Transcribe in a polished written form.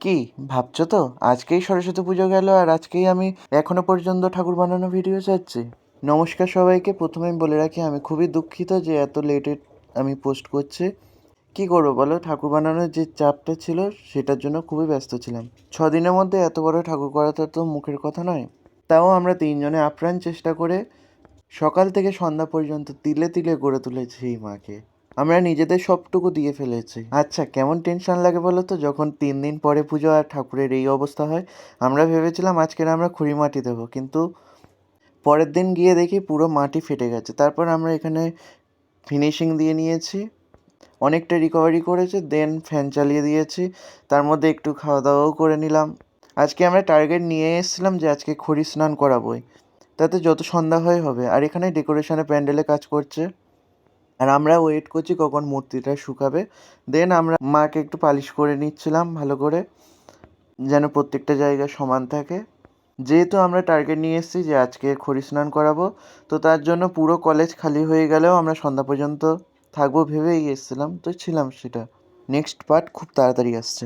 কি ভাবছো তো আজকেই সরস্বতী পুজো গেল আর আজকেই আমি এখনো পর্যন্ত ঠাকুর বানানো ভিডিও চাচ্ছি। নমস্কার সবাইকে। প্রথমেই বলে রাখি আমি খুবই দুঃখিত যে এত লেটে আমি পোস্ট করছি। কি করবো বলো, ঠাকুর বানানোর যে চাপটা ছিল সেটার জন্য খুবই ব্যস্ত ছিলাম। 6 দিনের মধ্যে এত বড় ঠাকুর করাটা তো মুখের কথা নয়। তাও আমরা তিনজনে আপ্রাণ চেষ্টা করে সকাল থেকে সন্ধ্যা পর্যন্ত তিলে তিলে গড়ে তুলেছি এই মাকে। আমরা নিজেদের সবটুকু দিয়ে ফেলেছি। আচ্ছা, কেমন টেনশন লাগে বলো তো যখন 3 দিন পরে পুজো আর ঠাকুরের এই অবস্থা হয়। আমরা ভেবেছিলাম আজকের আমরা খুঁড়ি মাটি দেবো, কিন্তু পরের দিন গিয়ে দেখি পুরো মাটি ফেটে গেছে। তারপর আমরা এখানে ফিনিশিং দিয়ে নিয়েছি, অনেকটা রিকভারি করেছে, দেন ফ্যান চালিয়ে দিয়েছি, তার মধ্যে একটু খাওয়া দাওয়াও করে নিলাম। আজকে আমরা টার্গেট নিয়ে এসেছিলাম যে আজকে খড়ি স্নান করাবোই, তাতে যত সন্ধ্যা হয় হবে। আর এখানে ডেকোরেশনে প্যান্ডেলে কাজ করছে, আর আমরা ওয়েট করছি কখন মূর্তিটা শুকাবে। দেন আমরা মাকে একটু পালিশ করে নিচ্ছিলাম ভালো করে, যেন প্রত্যেকটা জায়গা সমান থাকে। যেহেতু আমরা টার্গেট নিয়ে এসেছি যে আজকে খড়ি স্নান করাবো, তো তার জন্য পুরো কলেজ খালি হয়ে গেলেও আমরা সন্ধ্যা পর্যন্ত থাকবো ভেবেই এসেছিলাম, তো ছিলাম সেটা। নেক্সট পার্ট খুব তাড়াতাড়ি আসছে।